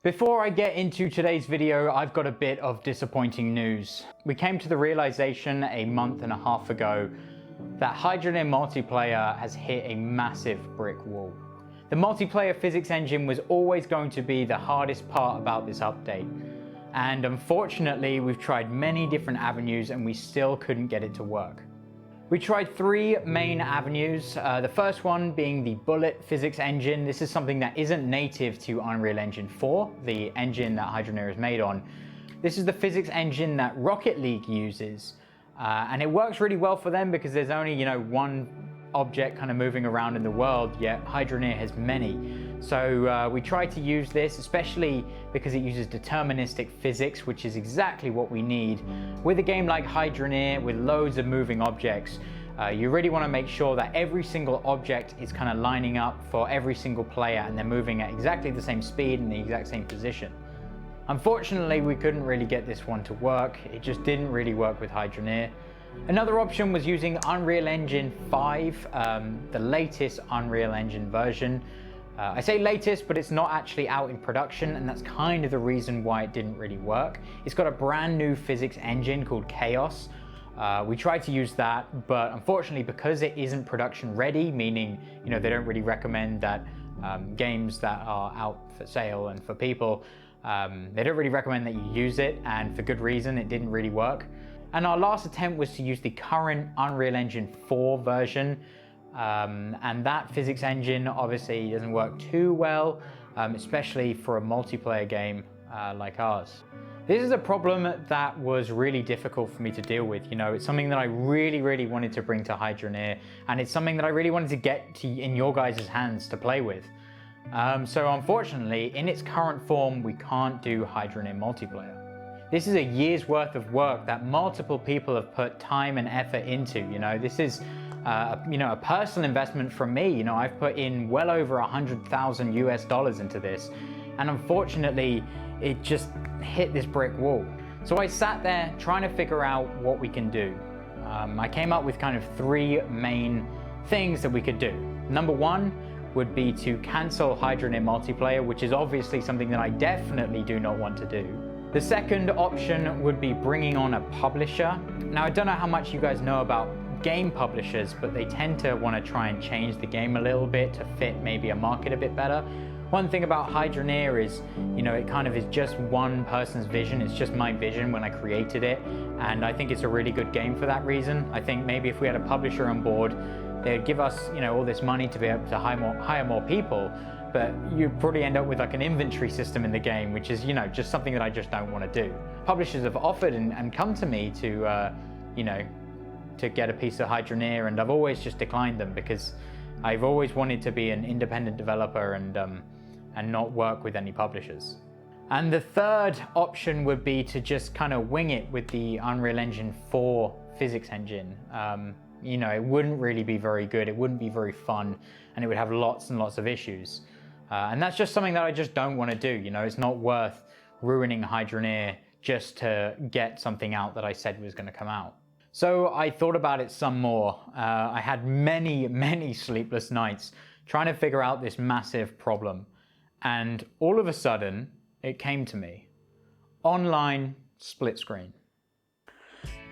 Before I get into today's video, I've got a bit of disappointing news. We came to the realization a month and a half ago that Hydroneer Multiplayer has hit a massive brick wall. The multiplayer physics engine was always going to be the hardest part about this update. And unfortunately, we've tried many different avenues and we still couldn't get it to work. We tried three main avenues, the first one being the bullet physics engine. This is something that isn't native to Unreal Engine 4, the engine that Hydroneer is made on. This is the physics engine that Rocket League uses, and it works really well for them because there's only, one object kind of moving around in the world, yet Hydroneer has many. So we tried to use this, especially because it uses deterministic physics, which is exactly what we need. With a game like Hydroneer, with loads of moving objects, you really want to make sure that every single object is kind of lining up for every single player and they're moving at exactly the same speed and the exact same position. Unfortunately, we couldn't really get this one to work. It just didn't really work with Hydroneer. Another option was using Unreal Engine 5, the latest Unreal Engine version. I say latest, but it's not actually out in production, and that's kind of the reason why it didn't really work. It's got a brand new physics engine called Chaos. We tried to use that, but unfortunately, because it isn't production ready, meaning they don't really recommend that games that are out for sale and for people, they don't really recommend that you use it, and for good reason, it didn't really work. And our last attempt was to use the current Unreal Engine 4 version, and that physics engine obviously doesn't work too well, especially for a multiplayer game like ours. This is a problem that was really difficult for me to deal with. It's something that I really wanted to bring to Hydroneer, and it's something that I really wanted to get in your guys' hands to play with. So unfortunately, in its current form, we can't do Hydroneer Multiplayer. This is a year's worth of work that multiple people have put time and effort into. This is a personal investment from me. I've put in well over $100,000 into this, and unfortunately it just hit this brick wall. So I sat there trying to figure out what we can do. I came up with kind of three main things that we could do. Number one would be to cancel Hydroneer Multiplayer, which is obviously something that I definitely do not want to do. The second option would be bringing on a publisher. Now, I don't know how much you guys know about game publishers, but they tend to want to try and change the game a little bit to fit maybe a market a bit better. One thing about Hydroneer is, it kind of is just one person's vision. It's just my vision when I created it, and I think it's a really good game for that reason. I think maybe if we had a publisher on board, they'd give us, all this money to be able to hire more people, but you'd probably end up with like an inventory system in the game, which is, just something that I just don't want to do. Publishers have offered and come to me to, to get a piece of Hydroneer, and I've always just declined them because I've always wanted to be an independent developer and not work with any publishers. And the third option would be to just kind of wing it with the Unreal Engine 4 physics engine. It wouldn't really be very good, it wouldn't be very fun, and it would have lots and lots of issues. And that's just something that I just don't want to do. It's not worth ruining Hydroneer just to get something out that I said was going to come out. So I thought about it some more. I had many sleepless nights trying to figure out this massive problem. And all of a sudden, it came to me. Online split screen.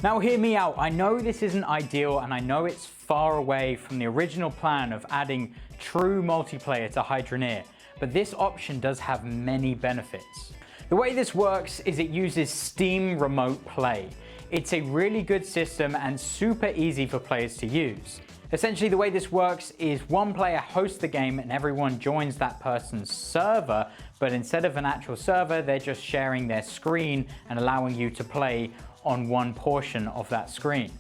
Now hear me out, I know this isn't ideal and I know it's far away from the original plan of adding true multiplayer to Hydroneer, but this option does have many benefits. The way this works is it uses Steam Remote Play. It's a really good system and super easy for players to use. Essentially, the way this works is one player hosts the game and everyone joins that person's server, but instead of an actual server, they're just sharing their screen and allowing you to play on one portion of that screen.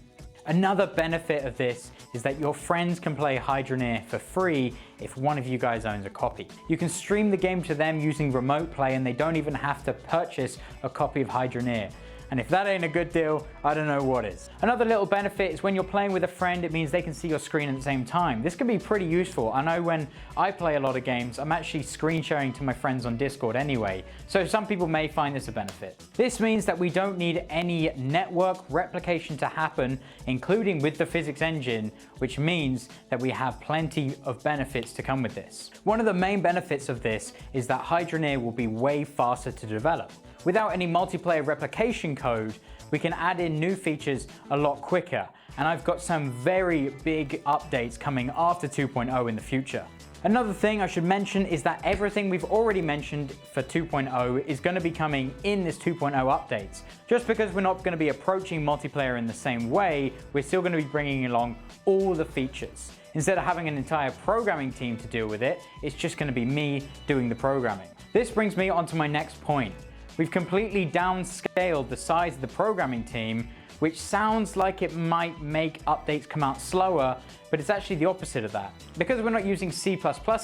Another benefit of this is that your friends can play Hydroneer for free if one of you guys owns a copy. You can stream the game to them using Remote Play and they don't even have to purchase a copy of Hydroneer. And if that ain't a good deal, I don't know what is. Another little benefit is when you're playing with a friend, it means they can see your screen at the same time. This can be pretty useful. I know when I play a lot of games, I'm actually screen sharing to my friends on Discord anyway, so some people may find this a benefit. This means that we don't need any network replication to happen, including with the physics engine, which means that we have plenty of benefits to come with this. One of the main benefits of this is that Hydroneer will be way faster to develop. Without any multiplayer replication code, we can add in new features a lot quicker, and I've got some very big updates coming after 2.0 in the future. Another thing I should mention is that everything we've already mentioned for 2.0 is going to be coming in this 2.0 updates. Just because we're not going to be approaching multiplayer in the same way, we're still going to be bringing along all the features. Instead of having an entire programming team to deal with it, it's just going to be me doing the programming. This brings me on to my next point. We've completely downscaled the size of the programming team, which sounds like it might make updates come out slower, but it's actually the opposite of that. Because we're not using C++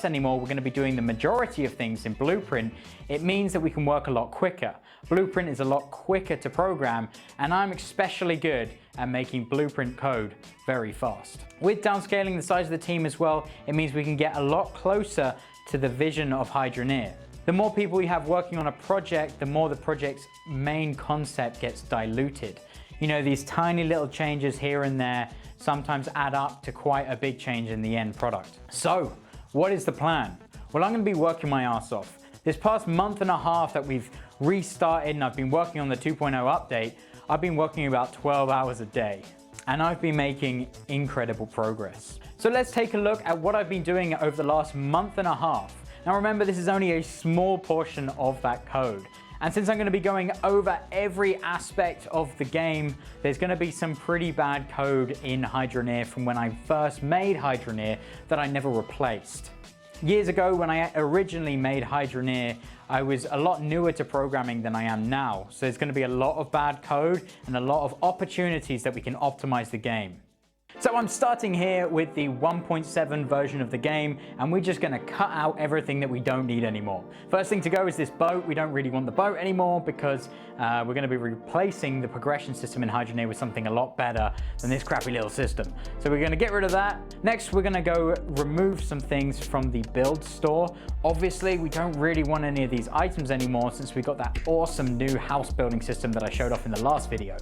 anymore, we're going to be doing the majority of things in Blueprint. It means that we can work a lot quicker. Blueprint is a lot quicker to program, and I'm especially good at making Blueprint code very fast. With downscaling the size of the team as well, it means we can get a lot closer to the vision of Hydroneer. The more people we have working on a project, the more the project's main concept gets diluted. You know, these tiny little changes here and there sometimes add up to quite a big change in the end product. So, what is the plan? Well, I'm going to be working my ass off. This past month and a half that we've restarted and I've been working on the 2.0 update, I've been working about 12 hours a day. And I've been making incredible progress. So let's take a look at what I've been doing over the last month and a half. Now remember, this is only a small portion of that code. And since I'm going to be going over every aspect of the game, there's going to be some pretty bad code in Hydroneer from when I first made Hydroneer that I never replaced. Years ago, when I originally made Hydroneer, I was a lot newer to programming than I am now. So there's going to be a lot of bad code and a lot of opportunities that we can optimize the game. So I'm starting here with the 1.7 version of the game, and we're just going to cut out everything that we don't need anymore. First thing to go is this boat. We don't really want the boat anymore because we're going to be replacing the progression system in Hydroneer with something a lot better than this crappy little system. So we're going to get rid of that. Next, we're going to go remove some things from the build store. Obviously, we don't really want any of these items anymore since we got that awesome new house building system that I showed off in the last video.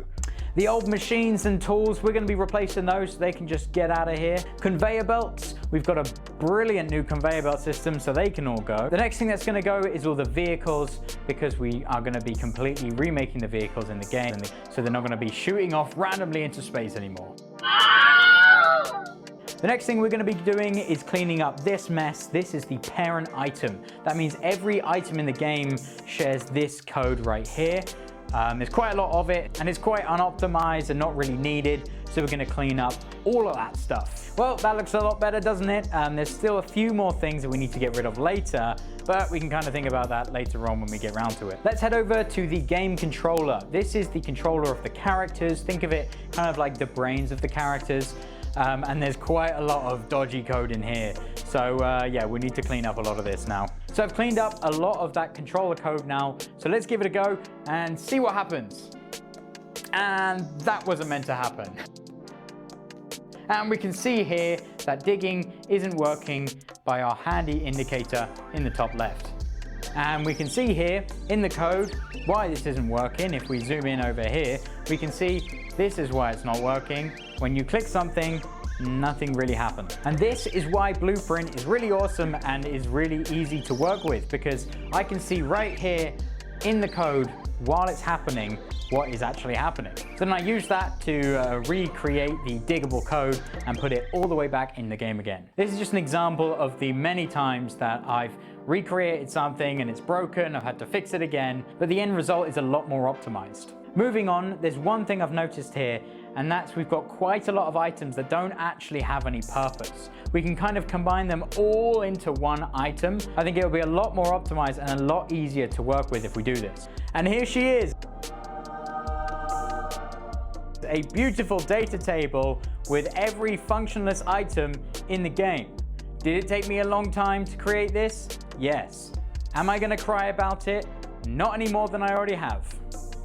The old machines and tools, we're going to be replacing those so they can just get out of here. Conveyor belts, we've got a brilliant new conveyor belt system so they can all go. The next thing that's going to go is all the vehicles, because we are going to be completely remaking the vehicles in the game, so they're not going to be shooting off randomly into space anymore. The next thing we're going to be doing is cleaning up this mess. This is the parent item. That means every item in the game shares this code right here. There's quite a lot of it, and it's quite unoptimized and not really needed, so we're going to clean up all of that stuff. Well, that looks a lot better, doesn't it? There's still a few more things that we need to get rid of later, but we can kind of think about that later on when we get around to it. Let's head over to the game controller. This is the controller of the characters. Think of it kind of like the brains of the characters. And there's quite a lot of dodgy code in here. So yeah, we need to clean up a lot of this now. So I've cleaned up a lot of that controller code now. So let's give it a go and see what happens. And that wasn't meant to happen. And we can see here that digging isn't working by our handy indicator in the top left. And we can see here in the code why this isn't working. If we zoom in over here, we can see this is why it's not working. When you click something, nothing really happens. And this is why Blueprint is really awesome and is really easy to work with, because I can see right here in the code while it's happening what is actually happening. So then I use that to recreate the diggable code and put it all the way back in the game again. This is just an example of the many times that I've recreated something and it's broken, I've had to fix it again, but the end result is a lot more optimized. Moving on, there's one thing I've noticed here, and that's we've got quite a lot of items that don't actually have any purpose. We can kind of combine them all into one item. I think it'll be a lot more optimized and a lot easier to work with if we do this. And here she is. A beautiful data table with every functionless item in the game. Did it take me a long time to create this? Yes. Am I going to cry about it? Not any more than I already have.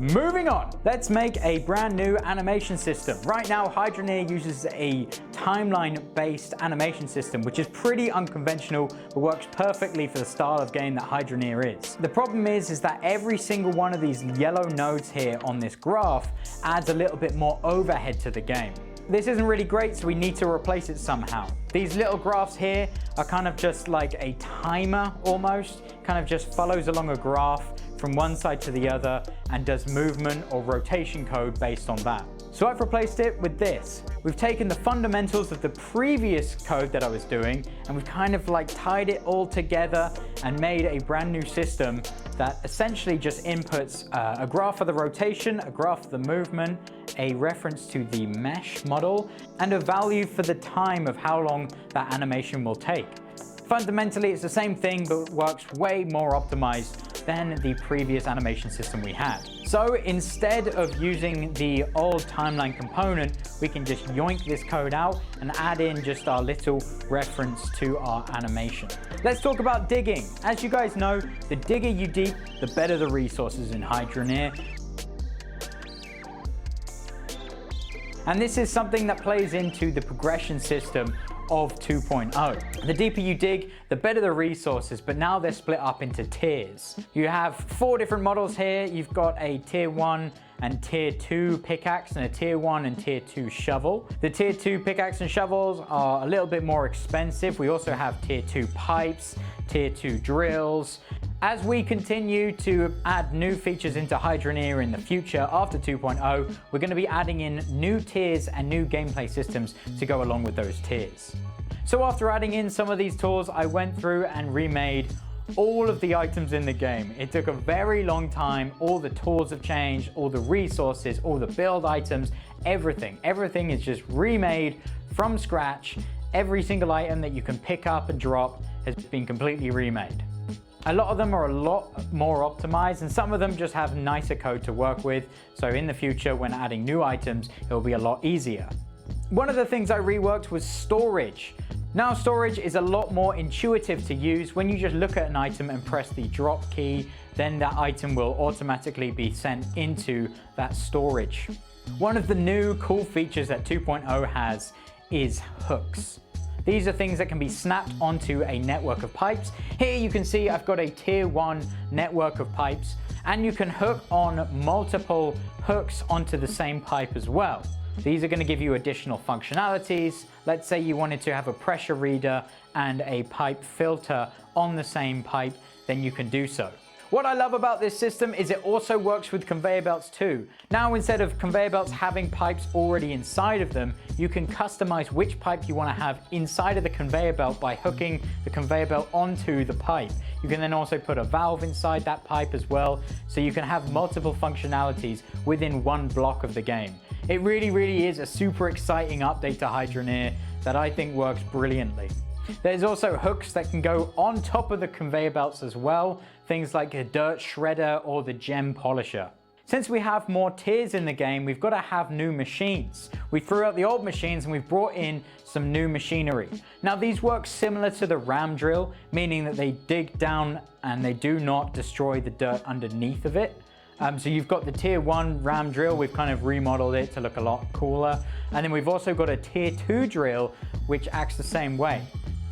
Moving on, let's make a brand new animation system. Right now, Hydroneer uses a timeline-based animation system, which is pretty unconventional, but works perfectly for the style of game that Hydroneer is. The problem is that every single one of these yellow nodes here on this graph adds a little bit more overhead to the game. This isn't really great, so we need to replace it somehow. These little graphs here are kind of just like a timer almost, kind of just follows along a graph from one side to the other and does movement or rotation code based on that. So I've replaced it with this. We've taken the fundamentals of the previous code that I was doing and we've kind of like tied it all together and made a brand new system that essentially just inputs a graph of the rotation, a graph of the movement, a reference to the mesh model, and a value for the time of how long that animation will take. Fundamentally, it's the same thing, but works way more optimized than the previous animation system we had. So instead of using the old timeline component, we can just yoink this code out and add in just our little reference to our animation. Let's talk about digging. As you guys know, the digger you deep, the better the resources in Hydroneer. And this is something that plays into the progression system of 2.0. The deeper you dig, the better the resources, but now they're split up into tiers. You have 4 different models here. You've got a tier 1 and tier 2 pickaxe and a tier 1 and tier 2 shovel. The tier 2 pickaxe and shovels are a little bit more expensive. We also have tier 2 pipes, tier 2 drills. As we continue to add new features into Hydroneer in the future after 2.0, we're going to be adding in new tiers and new gameplay systems to go along with those tiers. So after adding in some of these tools, I went through and remade all of the items in the game. It took a very long time. All the tools have changed, all the resources, all the build items, everything. Everything is just remade from scratch. Every single item that you can pick up and drop has been completely remade. A lot of them are a lot more optimized and some of them just have nicer code to work with. So in the future, when adding new items, it will be a lot easier. One of the things I reworked was storage. Now storage is a lot more intuitive to use. When you just look at an item and press the drop key, then that item will automatically be sent into that storage. One of the new cool features that 2.0 has is hooks. These are things that can be snapped onto a network of pipes. Here you can see I've got a tier 1 network of pipes, and you can hook on multiple hooks onto the same pipe as well. These are going to give you additional functionalities. Let's say you wanted to have a pressure reader and a pipe filter on the same pipe, then you can do so. What I love about this system is it also works with conveyor belts too. Now instead of conveyor belts having pipes already inside of them, you can customize which pipe you want to have inside of the conveyor belt by hooking the conveyor belt onto the pipe. You can then also put a valve inside that pipe as well, so you can have multiple functionalities within one block of the game. It really is a super exciting update to Hydroneer that I think works brilliantly. There's also hooks that can go on top of the conveyor belts as well, things like a dirt shredder or the gem polisher. Since we have more tiers in the game, we've got to have new machines. We threw out the old machines and we've brought in some new machinery. Now these work similar to the ram drill, meaning that they dig down and they do not destroy the dirt underneath of it. So you've got the tier 1 ram drill, we've kind of remodeled it to look a lot cooler. And then we've also got a tier 2 drill, which acts the same way.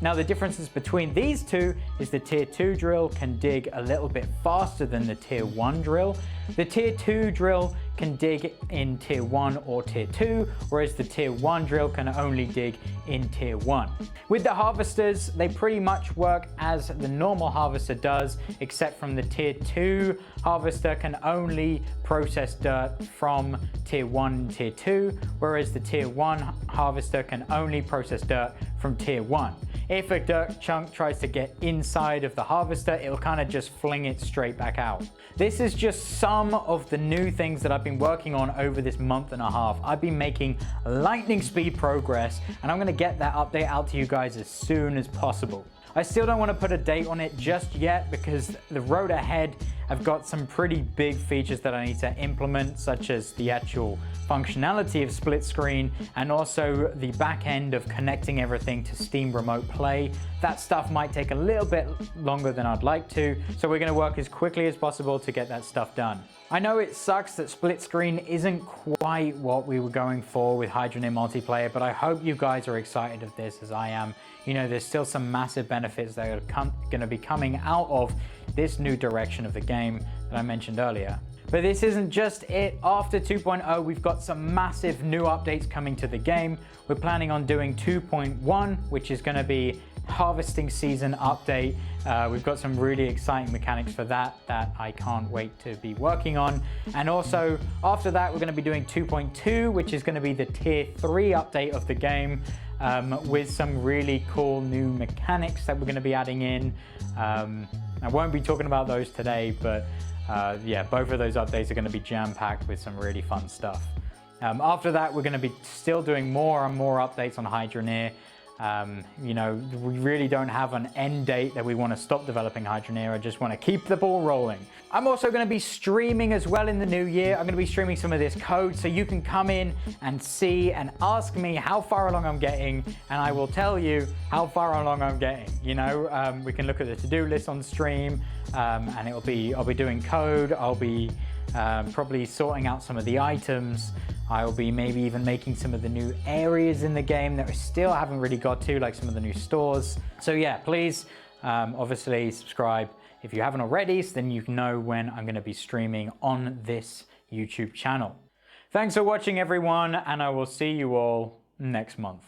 Now the differences between these two is the tier 2 drill can dig a little bit faster than the tier 1 drill. The tier 2 drill can dig in tier 1 or tier 2, whereas the tier 1 drill can only dig in tier 1. With the harvesters, they pretty much work as the normal harvester does, except from the tier 2 harvester can only process dirt from tier 1 and tier 2, whereas the tier 1 harvester can only process dirt from tier 1. If a dirt chunk tries to get inside of the harvester, it'll kind of just fling it straight back out. This is just some of the new things that I've been working on over this month and a half. I've been making lightning speed progress, and I'm going to get that update out to you guys as soon as possible. I still don't want to put a date on it just yet because the road ahead I've got some pretty big features that I need to implement, such as the actual functionality of split screen and also the back end of connecting everything to Steam Remote Play. That stuff might take a little bit longer than I'd like to, so we're going to work as quickly as possible to get that stuff done. I know it sucks that split screen isn't quite what we were going for with Hydroneer Multiplayer, but I hope you guys are excited of this as I am. You know, there's still some massive benefits that are going to be coming out of this new direction of the game that I mentioned earlier. But this isn't just it. After 2.0, we've got some massive new updates coming to the game. We're planning on doing 2.1, which is going to be harvesting season update. We've got some really exciting mechanics for that I can't wait to be working on. And also after that, we're going to be doing 2.2, which is going to be the tier 3 update of the game, with some really cool new mechanics that we're going to be adding in. I won't be talking about those today, but yeah, both of those updates are going to be jam-packed with some really fun stuff. After that, we're going to be still doing more and more updates on Hydroneer. You know, we really don't have an end date that we want to stop developing Hydroneer. I just want to keep the ball rolling. I'm also going to be streaming as well in the new year. I'm going to be streaming some of this code so you can come in and see and ask me how far along I'm getting, and I will tell you how far along I'm getting. You know, we can look at the to-do list on stream, and I'll be doing code. I'll be probably sorting out some of the items. I'll be maybe even making some of the new areas in the game that we still haven't really got to, like some of the new stores. So yeah, please obviously subscribe if you haven't already, so then you know when I'm going to be streaming on this YouTube channel. Thanks for watching everyone, and I will see you all next month.